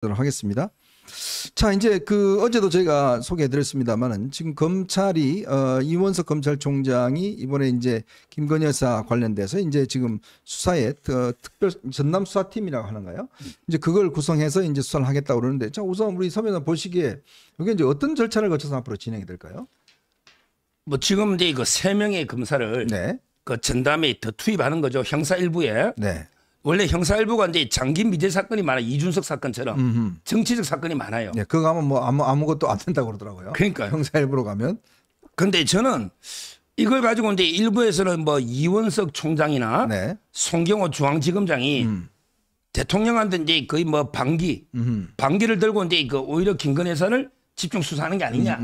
하겠습니다. 자, 이제 어제도 저희가 소개해드렸습니다만은 지금 검찰이 이원석 검찰총장이 이번에 이제 김건희 여사 관련돼서 이제 지금 수사에 특별 전남 수사팀이라고 하는가요? 이제 그걸 구성해서 이제 수사를 하겠다고 그러는데, 자, 우선 우리 서 변호사 보시기에 이게 이제 어떤 절차를 거쳐서 앞으로 진행이 될까요? 뭐 지금 이제 그 3명의 검사를 네. 그 전담에 더 투입하는 거죠. 형사 일부에. 네. 원래 형사 일부가 이제 장기 미제 사건이 많아. 이준석 사건처럼 정치적 사건이 많아요. 네, 그거 가면 뭐 아무것도 안 된다고 그러더라고요. 그러니까요. 형사 일부로 가면. 근데 저는 이걸 가지고 이제 일부에서는 뭐 이원석 총장이나 네. 송경호 중앙지검장이 대통령한테 이제 거의 뭐 반기를 들고 이제 그 오히려 김건희 여사를 집중 수사하는 게 아니냐.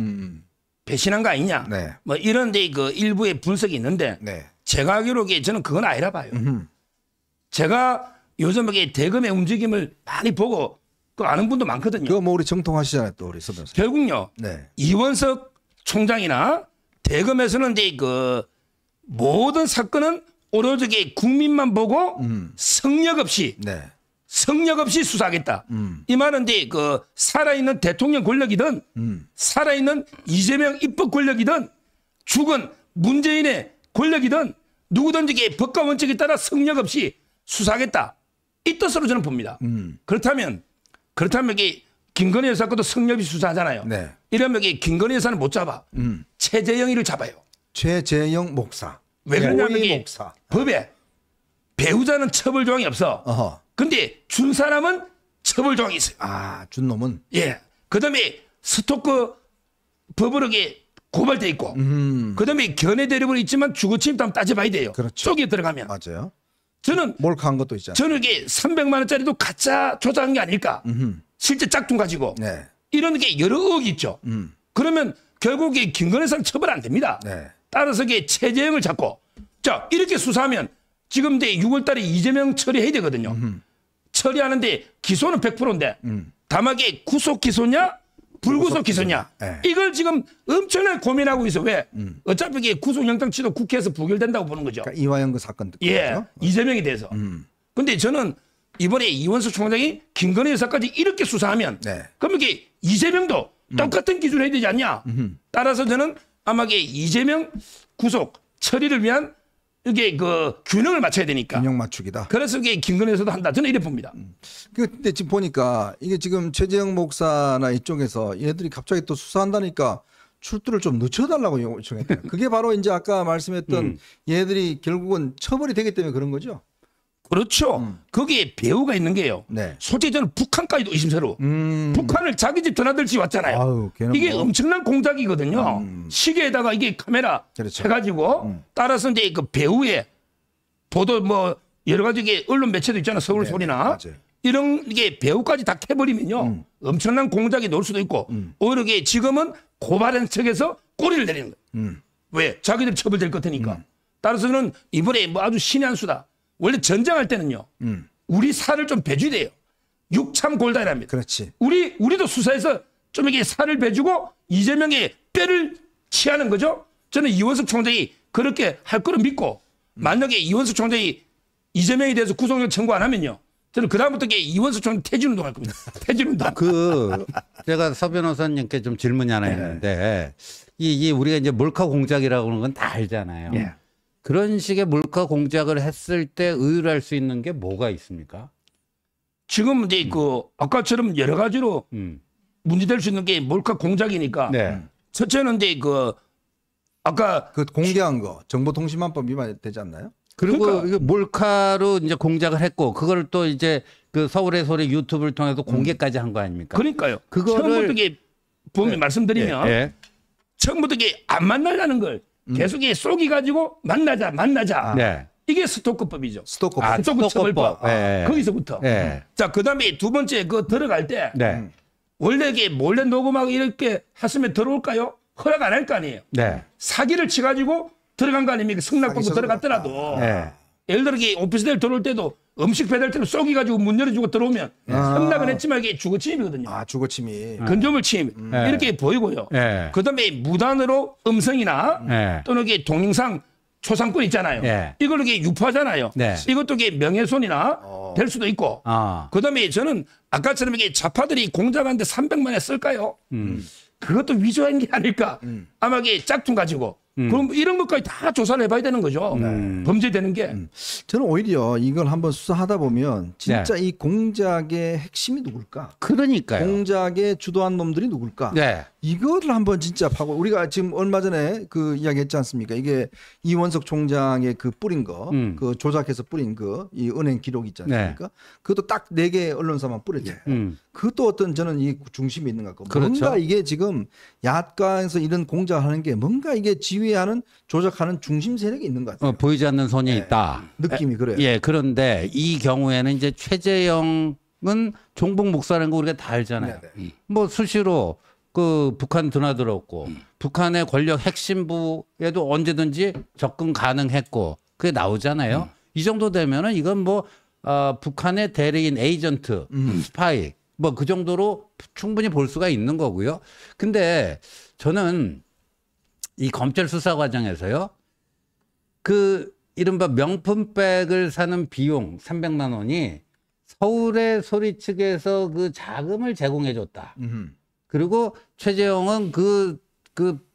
배신한 거 아니냐. 네. 뭐 이런 데 그 일부의 분석이 있는데 네. 제가 알기로는 저는 그건 아니라 봐요. 제가 요즘 이게 대검의 움직임을 많이 보고 그 아는 분도 많거든요. 그거 뭐 우리 정통하시잖아요, 또 우리 서 변호사. 결국요. 네. 이원석 총장이나 대검에서는 이제 그 모든 사건은 오로지 국민만 보고 성역 없이 네. 수사하겠다. 이 말은 이제 그 살아있는 대통령 권력이든 살아있는 이재명 입법 권력이든 죽은 문재인의 권력이든 누구든지 이게 법과 원칙에 따라 성역 없이 수사하겠다. 이 뜻으로 저는 봅니다. 그렇다면 이게 김건희 여사 것도 성역 없이 수사하잖아요. 네. 이러면 이게 김건희 여사는 못 잡아. 최재형이를 잡아요. 최재형 목사. 왜 그러냐면 이게 목사. 법에 배우자는 처벌 조항이 없어. 어허. 근데 준 사람은 처벌 조항이 있어요. 아, 준 놈은. 예. 그다음에 스토커 법으로 이게 고발돼 있고. 그다음에 견해 대립은 있지만 주거침입도 한번 따져봐야 돼요. 그렇죠. 속에 들어가면. 맞아요. 저는 몰카한 것도 있잖아요. 저는 이게 300만 원짜리도 가짜 조작한 게 아닐까. 실제 짝퉁 가지고. 네. 이런 게 여러 억이 있죠. 그러면 결국에 김건희 여사는 처벌 안 됩니다. 네. 따라서 이게 최재형을 잡고. 자, 이렇게 수사하면 지금 이제 6월 달에 이재명 처리해야 되거든요. 처리하는데 기소는 100%인데 다만 이게 구속 기소냐 불구속 기소냐. 네. 이걸 지금 엄청나게 고민하고 있어. 왜? 어차피 이게 구속영장 취도 국회에서 부결된다고 보는 거죠. 그러니까 이화영 그 사건 듣고. 예. 그렇죠? 이재명에 대해서. 근데 저는 이번에 이원석 총장이 김건희 여사까지 이렇게 수사하면 네. 그럼 이게 이재명도 똑같은 기준을 해야 되지 않냐. 따라서 저는 아마 이게 이재명 구속 처리를 위한 이게 그 균형을 맞춰야 되니까. 균형 맞추기다. 그래서 이게 김건희 여사도 한다. 저는 이래 봅니다. 근데 지금 보니까 이게 지금 최재형 목사나 이쪽에서 얘들이 갑자기 또 수사한다니까 출두를 좀 늦춰달라고 요청했대요. 그게 바로 이제 아까 말씀했던 얘들이 결국은 처벌이 되기 때문에 그런 거죠. 그렇죠. 거기에 배우가 있는 게요. 네. 솔직히 저는 북한까지도 의심스러워. 북한을 자기 집 드나들지 왔잖아요. 아유, 걔는 이게 뭐. 엄청난 공작이거든요. 시계에다가 이게 카메라 그렇죠. 해가지고 따라서 이제 그 배우의 보도 뭐 여러 가지 이게 언론 매체도 있잖아. 서울 네, 소리나 맞아요. 이런 게 배우까지 다 캐버리면요. 엄청난 공작이 나올 수도 있고 오히려 이게 지금은 고발한 척에서 꼬리를 내리는 거예요. 왜? 자기들 처벌될 것 같으니까. 따라서는 이번에 뭐 아주 신의 한 수다. 원래 전쟁할 때는요. 우리 살을 좀 배줘야 돼요. 육참 골다리랍니다. 그렇지. 우리도 수사에서 좀 이게 살을 배주고 이재명의 뼈를 취하는 거죠. 저는 이원석 총장이 그렇게 할 거를 믿고 만약에 이원석 총장이 이재명에 대해서 구속력 청구 안 하면요. 저는 그다음부터 이원석 총장 퇴진운동 할 겁니다. 퇴진운동. 제가 서 변호사님께 좀 질문이 하나 있는데 이 우리가 이제 몰카 공작이라고 하는 건 다 알잖아요. 예. 그런 식의 몰카 공작을 했을 때 의율할 수 있는 게 뭐가 있습니까? 지금 이제 그 아까처럼 여러 가지로 문제될 수 있는 게 몰카 공작이니까. 네. 첫째는 이제 그 아까 그 공개한 거 정보통신망법 위반 되지 않나요? 그리고 그러니까. 이거 몰카로 이제 공작을 했고 그걸 또 이제 그 서울의 소리 유튜브를 통해서 공개까지 한 거 아닙니까? 그러니까요. 그거를- 처음부터 이게 보면 말씀드리면 예. 처음부터 이게 안 만나려는 걸 계속 이게 쏘기 가지고 만나자. 네. 이게 스토커법이죠. 스토커. 아, 스토커 처벌법. 스토커법. 예. 거기서부터. 예. 자, 그다음에 두 번째 그 들어갈 때 네. 원래 이게 몰래 녹음하고 이렇게 했으면 들어올까요? 허락 안 할 거 아니에요. 네. 사기를 치가지고 들어간 거 아닙니까? 성낙법으로 사기 들어갔더라도. 네. 예를 들어 이게 오피스텔 들어올 때도 음식 배달 때로 쏘기 가지고 문 열어주고 들어오면 성낙은 했지만 이게 주거침입이거든요. 아, 주거침이. 건조물 침입 이렇게 보이고요. 네. 그다음에 무단으로 음성이나 네. 또는 이게 동영상 초상권 있잖아요. 예. 이걸 이게 유포하잖아요. 네. 이것도 이게 명예훼손이나 될 수도 있고. 그다음에 저는 아까처럼 이게 좌파들이 공작하는데 300만에 쓸까요? 그것도 위조한 게 아닐까. 아마 이게 짝퉁 가지고. 그럼 이런 것까지 다 조사를 해봐야 되는 거죠. 범죄되는 게. 저는 오히려 이걸 한번 수사하다 보면 진짜 이 공작의 핵심이 누굴까? 그러니까요. 공작에 주도한 놈들이 누굴까? 네. 이거를 한번 진짜 파고 우리가 지금 얼마 전에 그 이야기했지 않습니까? 이게 이원석 총장의 그 뿌린 거, 그 조작해서 뿌린 그 이 은행 기록 있지 않습니까? 그것도 딱 4개 언론사만 뿌렸잖아요. 그것도 어떤 저는 이 중심이 있는 것 같고 그렇죠. 뭔가 이게 지금 야권에서 이런 공작하는 게 뭔가 이게 지휘하는 조작하는 중심 세력이 있는 것 같아요. 보이지 않는 손이 있다. 느낌이 그래요. 예, 그런데 이 경우에는 이제 최재형은 종북 목사라는 거 우리가 다 알잖아요. 뭐 수시로 그 북한 드나들었고 북한의 권력 핵심부에도 언제든지 접근 가능했고 그게 나오잖아요. 이 정도 되면은 이건 뭐 북한의 대리인 에이전트, 스파이 뭐 그 정도로 충분히 볼 수가 있는 거고요. 근데 저는 이 검찰 수사 과정에서요. 그 이른바 명품백을 사는 비용 300만 원이 서울의 소리 측에서 그 자금을 제공해 줬다. 그리고 최재형은 그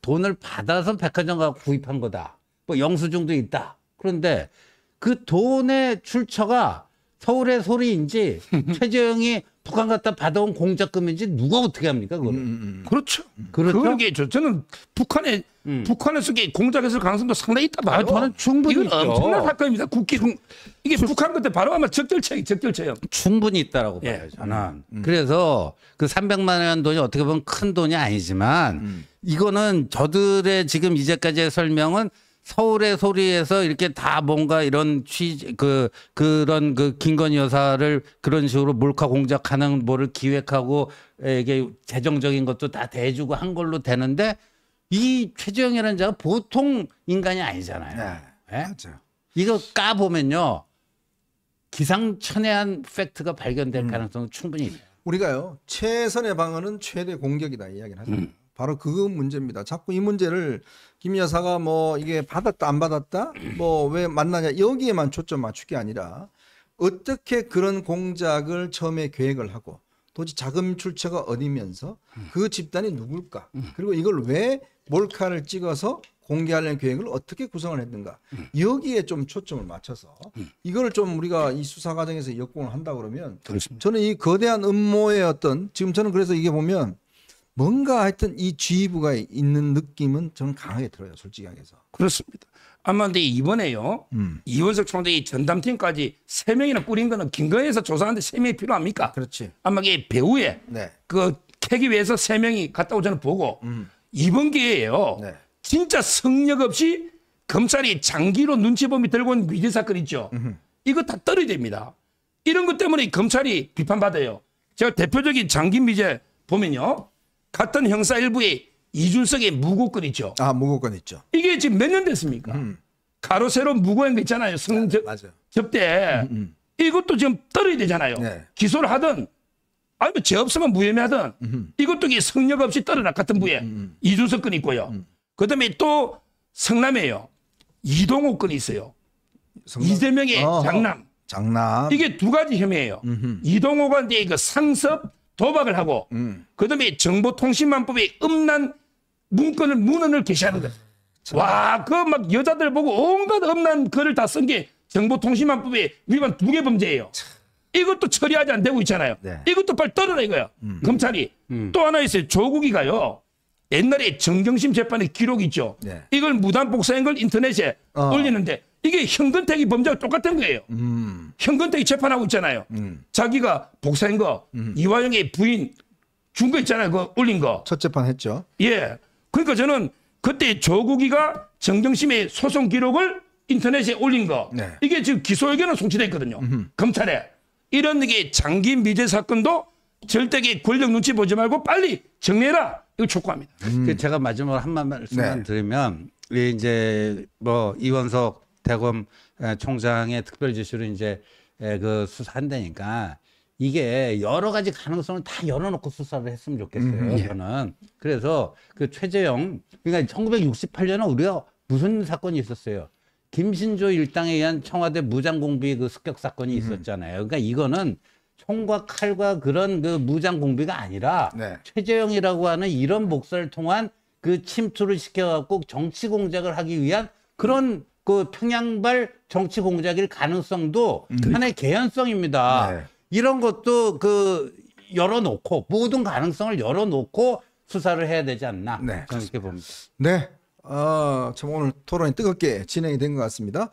돈을 받아서 백화점 가서 구입한 거다. 뭐 영수증도 있다. 그런데 그 돈의 출처가 서울의 소리인지 최재형이 북한 갔다 받아온 공작금인지 누가 어떻게 합니까? 그거를. 그렇죠. 그렇죠? 그게 저는 북한에서 공작했을 가능성도 상당히 있다 봐요. 저는 충분히 이건 있죠. 엄청난 사건입니다. 이게 북한 그때 바로 아마 적절체예요. 충분히 있다라고 예. 봐요, 저는. 그래서 그 300만 원 돈이 어떻게 보면 큰 돈이 아니지만 이거는 저들의 지금 이제까지의 설명은 서울의 소리에서 이렇게 다 뭔가 이런 그런 김건희 여사를 그런 식으로 몰카 공작하는 뭐를 기획하고 이게 재정적인 것도 다 대주고 한 걸로 되는데 이 최재형이라는 자가 보통 인간이 아니잖아요. 예? 맞아요. 이거 까보면요. 기상천외한 팩트가 발견될 가능성은 충분히 있어요. 우리가요 최선의 방어는 최대 공격이다 이야기를 하잖아요. 바로 그 문제입니다. 자꾸 이 문제를 김 여사가 뭐 이게 받았다 안 받았다 뭐 왜 만나냐 여기에만 초점 맞추기 아니라 어떻게 그런 공작을 처음에 계획을 하고 도대체 자금 출처가 어디면서 그 집단이 누굴까 그리고 이걸 왜 몰카를 찍어서 공개하려는 계획을 어떻게 구성을 했는가 여기에 좀 초점을 맞춰서 이걸 좀 우리가 이 수사 과정에서 역공을 한다 그러면 그렇습니다. 저는 이 거대한 음모의 어떤 지금 저는 그래서 이게 보면 뭔가 하여튼 이 지휘부가 있는 느낌은 저는 강하게 들어요. 솔직히 얘기해서. 그렇습니다. 아마 근데 이번에요. 이원석 총장이 전담팀까지 3명이나 꾸린 거는 김건희에서 조사하는데 3명이 필요합니까? 그렇지. 아마 이게 배후에 네. 그 캐기 위해서 3명이 갔다 오자는 보고 이번 기회에요. 네. 진짜 성역 없이 검찰이 장기로 눈치범이 들고 온 위제 사건 있죠. 이거 다 떨어야 됩니다. 이런 것 때문에 검찰이 비판받아요. 제가 대표적인 장기 미제 보면요. 같은 형사 일부에 이준석의 무고건 있죠. 아 무고건 있죠. 이게 지금 몇 년 됐습니까? 가로 세로 무고한 거 있잖아요. 맞아요. 접대. 이것도 지금 떨어야 되잖아요. 네. 기소를 하든 아니면 죄 없으면 무혐의 하든 이것도 이게 성역 없이 떨어나 같은 부에 이준석 건이 있고요. 그다음에 또 성남에요. 이동호 건이 있어요. 이재명의 장남. 장남. 이게 2가지 혐의예요. 이동호가 이제 그 상습 도박을 하고 그다음에 정보통신망법에 음란 문건을 문헌을 게시하는 거예요. 와, 그 막 여자들 보고 온갖 음란 글을 다 쓴 게 정보통신망법에 위반 2개 범죄예요. 이것도 처리하지 안 되고 있잖아요. 네. 이것도 빨리 떨어라 이거야. 검찰이. 또 하나 있어요. 조국이가요. 옛날에 정경심 재판의 기록이 있죠. 네. 이걸 무단 복사한 걸 인터넷에 올리는데 이게 현근택이 범죄와 똑같은 거예요. 현근택이 재판하고 있잖아요. 자기가 복사한 거 이화영의 부인 준 거 있잖아요. 그거 올린 거. 첫 재판 했죠. 예. 그러니까 저는 그때 조국이가 정경심의 소송 기록을 인터넷에 올린 거. 네. 이게 지금 기소 의견은 송치돼 있거든요. 검찰에. 이런 게 장기 미제 사건도 절대게 권력 눈치 보지 말고 빨리 정리해라. 이걸 촉구합니다. 제가 마지막으로 한 말씀만 네. 드리면 이제 뭐 이원석 대검 총장의 특별 지시로 이제 그 수사한다니까 이게 여러 가지 가능성을 다 열어놓고 수사를 했으면 좋겠어요. 저는 그래서 그 최재형 그러니까 1968년에 우리가 무슨 사건이 있었어요. 김신조 일당에 의한 청와대 무장공비 그 습격 사건이 있었잖아요. 그러니까 이거는 총과 칼과 그런 그 무장공비가 아니라 네. 최재형이라고 하는 이런 목사를 통한 그 침투를 시켜갖고 정치 공작을 하기 위한 그런 그 평양발 정치 공작일 가능성도 하나의 개연성입니다. 네. 이런 것도 그 열어놓고 모든 가능성을 열어놓고 수사를 해야 되지 않나 네, 저는 이렇게 봅니다. 네. 참 오늘 토론이 뜨겁게 진행이 된 것 같습니다.